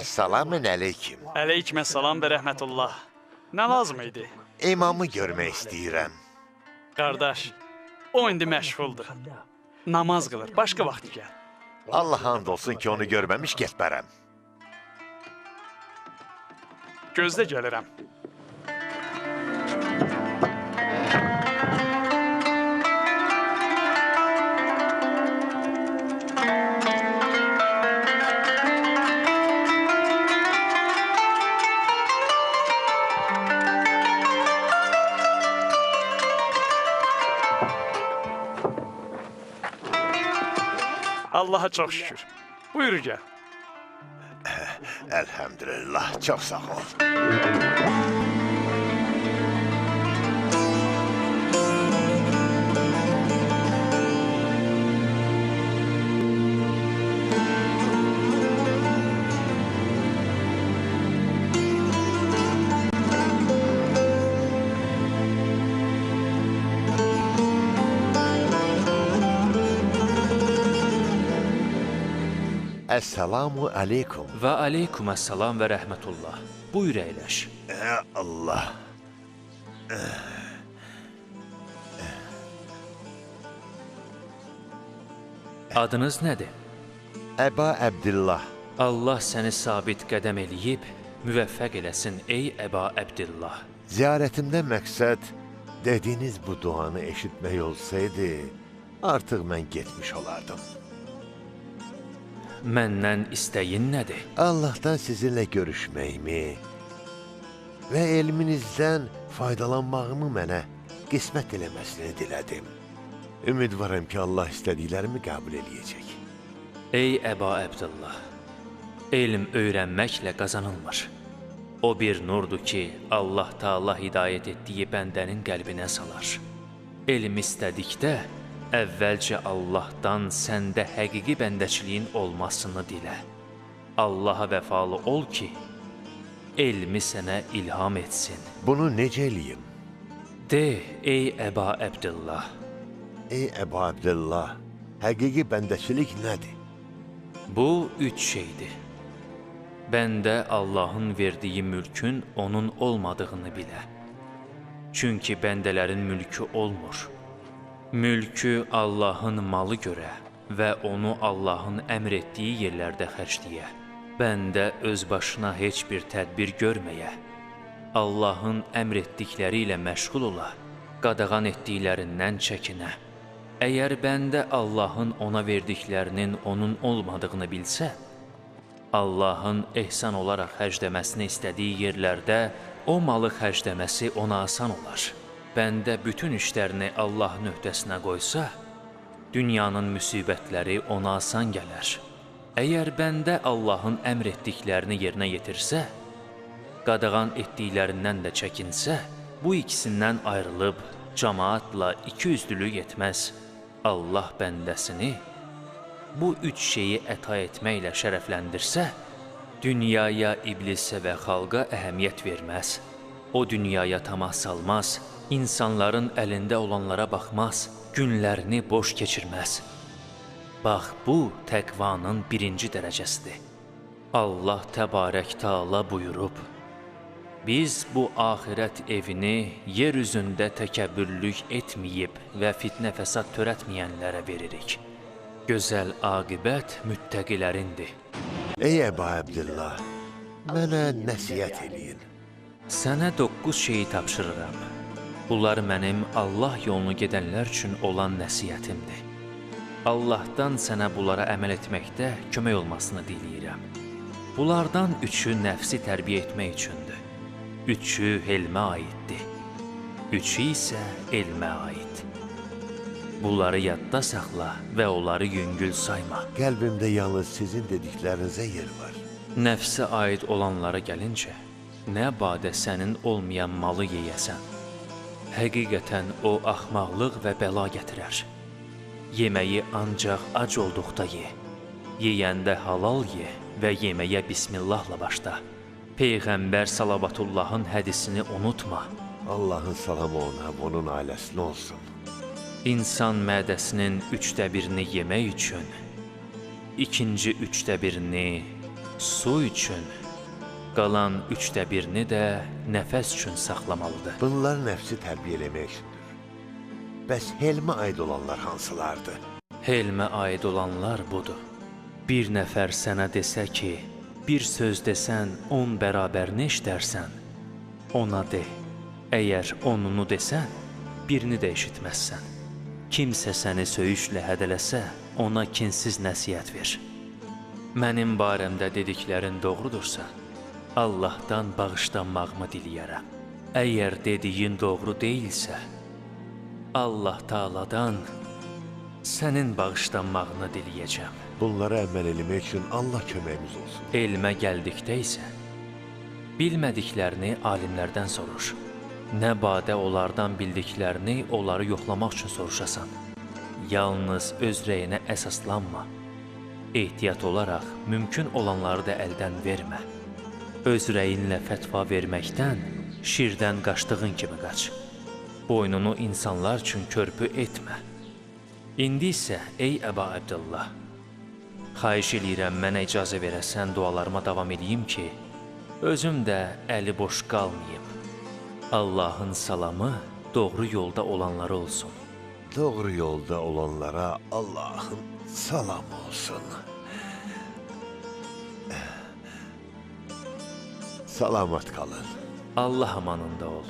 Salamün aleyküm. Aleykümselam ve rahmetullah. Nə lazım idi? İmamı görmək istəyirəm. Qardaş, o indi məşğuldur. Namaz qılır, başqa vaxt gəl. Allah and olsun ki, onu görməmiş getmərəm. Gözlə gəlirəm. Allaha çox şükür. Buyur gəl. Elhamdülillah, çox sağ ol. Esselamu aleyküm. Və aleykümessalam və rəhmətullah. Buyur əyləş. Allah. Adınız nədir? Əba Əbdillah. Allah səni sabit qədəm eləyib, müvəffəq eləsin ey Əba Əbdillah. Ziyarətimdə məqsəd dediyiniz bu duanı eşitmək olsaydı, artıq mən getmiş olardım. Məndən istəyin nədir? Allahdan sizinlə görüşməyimi və elminizdən faydalanmağımı mənə qismət eləməsini dilədim. Ümidvaram ki, Allah istədiklərimi qəbul eləyəcək. Ey Əba Əbdillah, elm öyrənməklə qazanılmır. O bir nurdur ki, Allah Taala hidayət etdiyi bəndənin qəlbinə salar. Elm istədikdə, əvvəlcə Allahdan səndə həqiqi bəndəçiliyin olmasını dilə. Allaha vəfalı ol ki, elmi sənə ilham etsin. Bunu necə eləyim? De, ey Əba Əbdillah. Ey Əba Əbdillah, həqiqi bəndəçilik nədir? Bu üç şeydir. Bəndə Allahın verdiyi mülkün onun olmadığını bilə. Çünki bəndələrin mülkü olmur. Mülkü Allahın malı görə və onu Allahın əmr etdiyi yerlərdə xərcləyə. Bəndə öz başına heç bir tədbir görməyə. Allahın əmr etdikləri ilə məşğul ola, qadağan etdiklərindən çəkinə. Əgər bəndə Allahın ona verdiklərinin onun olmadığını bilsə, Allahın ehsan olaraq xərcləməsini istədiyi yerlərdə o malı xərcləməsi ona asan olar. Bəndə bütün işlərini Allahın öhdəsinə qoysa, dünyanın müsibətləri ona asan gələr. Əgər bəndə Allahın əmr etdiklərini yerinə yetirsə, qadağan etdiklərindən də çəkinsə, bu ikisindən ayrılıb cəmaatla ikiyüzlülük etməz. Allah bəndəsini bu üç şeyi əta etməklə şərəfləndirsə, dünyaya, iblisə və xalqa əhəmiyyət verməz. O dünyaya tamah salmaz, insanların əlində olanlara baxmaz, günlərini boş keçirməz. Bax, bu təqvanın birinci dərəcəsidir. Allah Təbarək Taala buyurub, biz bu axirət evini yer üzündə təkəbbürlük etməyib və fitnə fəsad törətməyənlərə veririk. Gözəl aqibət müttəqilərindir. Ey Əba Əbdillah, mənə nəsiyyət eləyin. Sənə 9 şeyi tapşırıram. Bunlar mənim Allah yolunu gedənlər üçün olan nəsiyyətimdir. Allahdan sənə bunlara əməl etməkdə kömək olmasını diləyirəm. Bunlardan üçü nəfsi tərbiyə etmək üçündür. Üçü elmə aiddir. Üçü isə elmə aid. Bunları yadda saxla və onları yüngül sayma. Qəlbimdə yalnız sizin dediklərinizə yer var. Nəfsə aid olanlara gəlincə, nə badə sənin olmayan malı yeyəsən. Həqiqətən o axmaqlıq və bəla gətirər. Yeməyi ancaq ac olduqda ye. Yeyəndə halal ye və yeməyə bismillahla başla. Peyğəmbər Salavatullahın hədisini unutma. Allahın salamı ona, onun ailəsinə olsun. İnsan mədəsinin 1/3 yemək üçün, ikinci 1/3 su üçün, qalan 1/3-ni də nəfəs üçün saxlamalıdır. Bunlar nəfsi tərbiyə eləmək üçündür. Bəs helmə aid olanlar hansılardır? Helmə aid olanlar budur. Bir nəfər sənə desə ki, bir söz desən 10 bərabərini eşidərsən, ona de. Əgər 10-unu desən, birini də eşitməzsən. Kimsə səni söyüşlə hədələsə, ona kinsiz nəsihət ver. Mənim barəmdə dediklərin doğrudursa, Allahdan bağışlanmağımı diləyərəm. Əgər dediyin doğru deyilsə, Allah Taala'dan sənin bağışlanmağını diləyəcəm. Bunlara əməl eləmək üçün Allah köməyimiz olsun. Elmə gəldikdə isə, bilmədiklərini alimlərdən soruş. Nə badə onlardan bildiklərini onları yoxlamaq üçün soruşasan. Yalnız öz rəyinə əsaslanma. Ehtiyat olaraq mümkün olanları da əldən vermə. Öz rəyinlə fətva verməkdən, şirdən qaçdığın kimi qaç. Boynunu insanlar üçün körpü etmə. İndi isə, ey Əba Əbdəllah, xahiş eləyirəm mənə icazə verəsən dualarıma davam edeyim ki, özüm də əli boş qalmayım. Allahın salamı doğru yolda olanlara olsun. Doğru yolda olanlara Allah'ın salamı olsun. Salamat kalın. Allah amanında ol.